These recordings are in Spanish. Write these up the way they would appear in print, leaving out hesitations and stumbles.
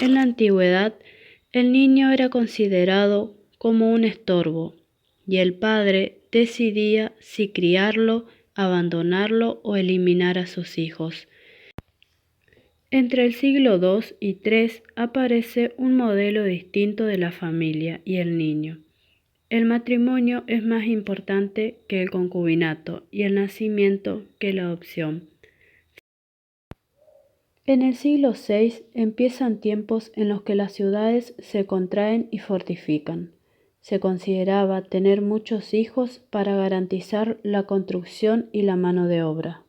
En la antigüedad, el niño era considerado como un estorbo y el padre decidía si criarlo, abandonarlo o eliminar a sus hijos. Entre el siglo II y III aparece un modelo distinto de la familia y el niño. El matrimonio es más importante que el concubinato y el nacimiento que la adopción. En el siglo VI empiezan tiempos en los que las ciudades se contraen y fortifican. Se consideraba tener muchos hijos para garantizar la construcción y la mano de obra.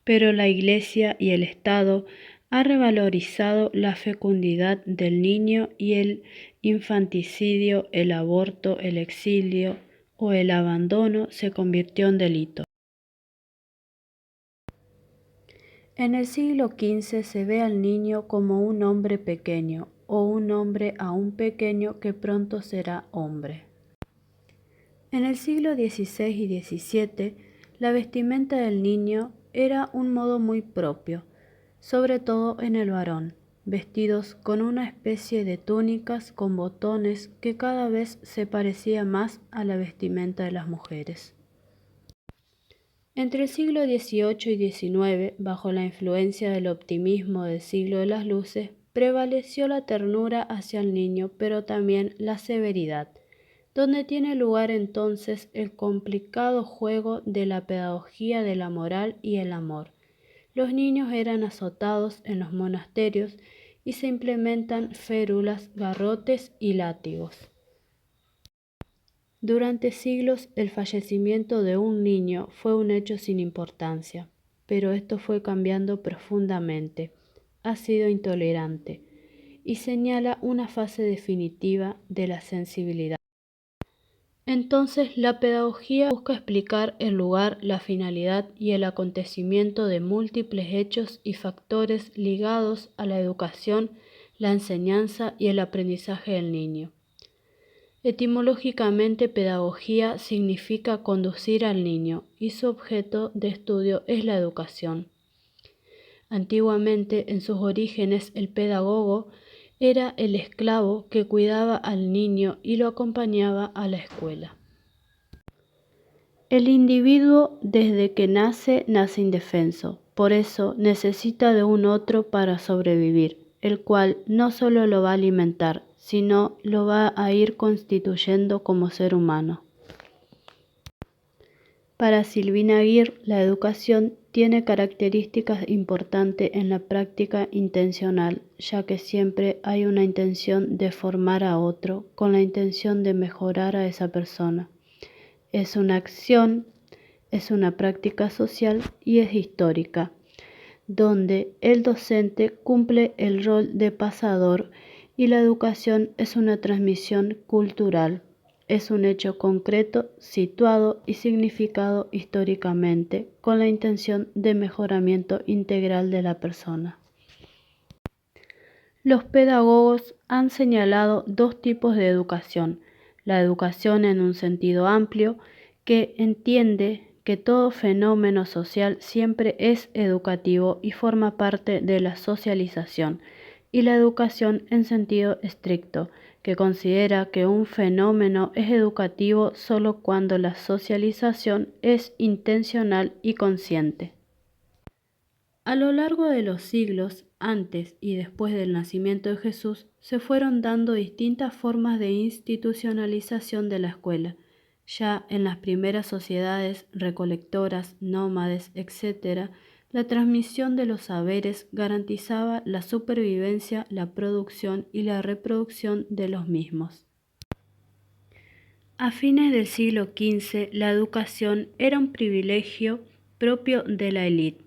Pero la Iglesia y el Estado han revalorizado la fecundidad del niño y el infanticidio, el aborto, el exilio o el abandono se convirtió en delito. En el siglo XV se ve al niño como un hombre pequeño o un hombre aún pequeño que pronto será hombre. En el siglo XVI y XVII, la vestimenta del niño era un modo muy propio, sobre todo en el varón, vestidos con una especie de túnicas con botones que cada vez se parecía más a la vestimenta de las mujeres. Entre el siglo XVIII y XIX, bajo la influencia del optimismo del siglo de las luces, prevaleció la ternura hacia el niño, pero también la severidad, donde tiene lugar entonces el complicado juego de la pedagogía de la moral y el amor. Los niños eran azotados en los monasterios y se implementan férulas, garrotes y látigos. Durante siglos el fallecimiento de un niño fue un hecho sin importancia, pero esto fue cambiando profundamente. Ha sido intolerante y señala una fase definitiva de la sensibilidad. Entonces, la pedagogía busca explicar el lugar, la finalidad y el acontecimiento de múltiples hechos y factores ligados a la educación, la enseñanza y el aprendizaje del niño. Etimológicamente, pedagogía significa conducir al niño y su objeto de estudio es la educación. Antiguamente, en sus orígenes, el pedagogo era el esclavo que cuidaba al niño y lo acompañaba a la escuela. El individuo desde que nace indefenso, por eso necesita de un otro para sobrevivir, el cual no solo lo va a alimentar, sino lo va a ir constituyendo como ser humano. Para Silvina Aguirre, la educación tiene características importantes en la práctica intencional, ya que siempre hay una intención de formar a otro con la intención de mejorar a esa persona. Es una acción, es una práctica social y es histórica, donde el docente cumple el rol de pasador y la educación es una transmisión cultural. Es un hecho concreto, situado y significado históricamente, con la intención de mejoramiento integral de la persona. Los pedagogos han señalado dos tipos de educación: la educación en un sentido amplio, que entiende que todo fenómeno social siempre es educativo y forma parte de la socialización, y la educación en sentido estricto, que considera que un fenómeno es educativo solo cuando la socialización es intencional y consciente. A lo largo de los siglos, antes y después del nacimiento de Jesús, se fueron dando distintas formas de institucionalización de la escuela. Ya en las primeras sociedades recolectoras, nómades, etc., la transmisión de los saberes garantizaba la supervivencia, la producción y la reproducción de los mismos. A fines del siglo XV, la educación era un privilegio propio de la élite.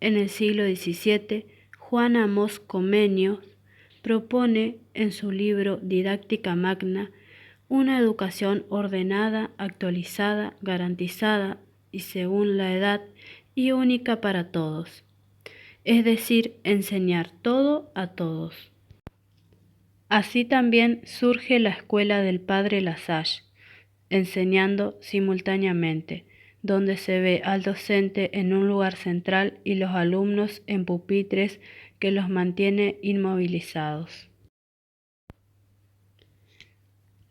En el siglo XVII, Juan Amós Comenius propone en su libro Didáctica Magna una educación ordenada, actualizada, garantizada y según la edad y única para todos, es decir, enseñar todo a todos. Así también surge la escuela del padre Lasalle, enseñando simultáneamente donde se ve al docente en un lugar central y los alumnos en pupitres que los mantiene inmovilizados.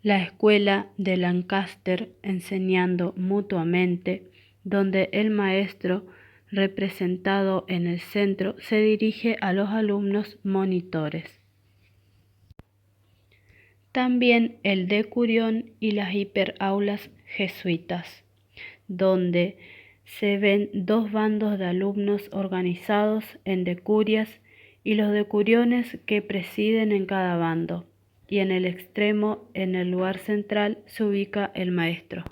La escuela de Lancaster enseñando mutuamente, donde el maestro, representado en el centro, se dirige a los alumnos monitores. También el decurión y las hiperaulas jesuitas, donde se ven dos bandos de alumnos organizados en decurias y los decuriones que presiden en cada bando, y en el extremo, en el lugar central, se ubica el maestro.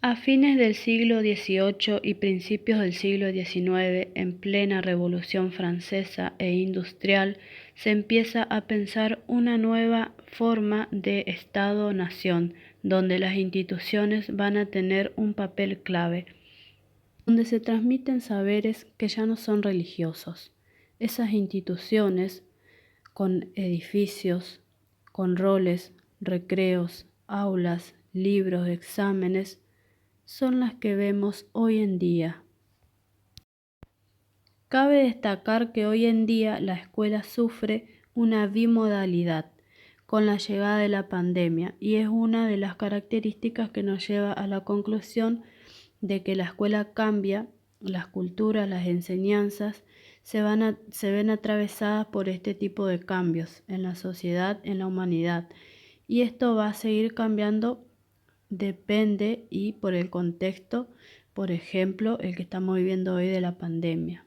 A fines del siglo XVIII y principios del siglo XIX, en plena Revolución Francesa e Industrial, se empieza a pensar una nueva forma de Estado-nación, donde las instituciones van a tener un papel clave, donde se transmiten saberes que ya no son religiosos. Esas instituciones, con edificios, con roles, recreos, aulas, libros, exámenes, son las que vemos hoy en día. Cabe destacar que hoy en día la escuela sufre una bimodalidad con la llegada de la pandemia y es una de las características que nos lleva a la conclusión de que la escuela cambia, las culturas, las enseñanzas se ven atravesadas por este tipo de cambios en la sociedad, en la humanidad, y esto va a seguir cambiando, depende y por el contexto, por ejemplo, el que estamos viviendo hoy de la pandemia.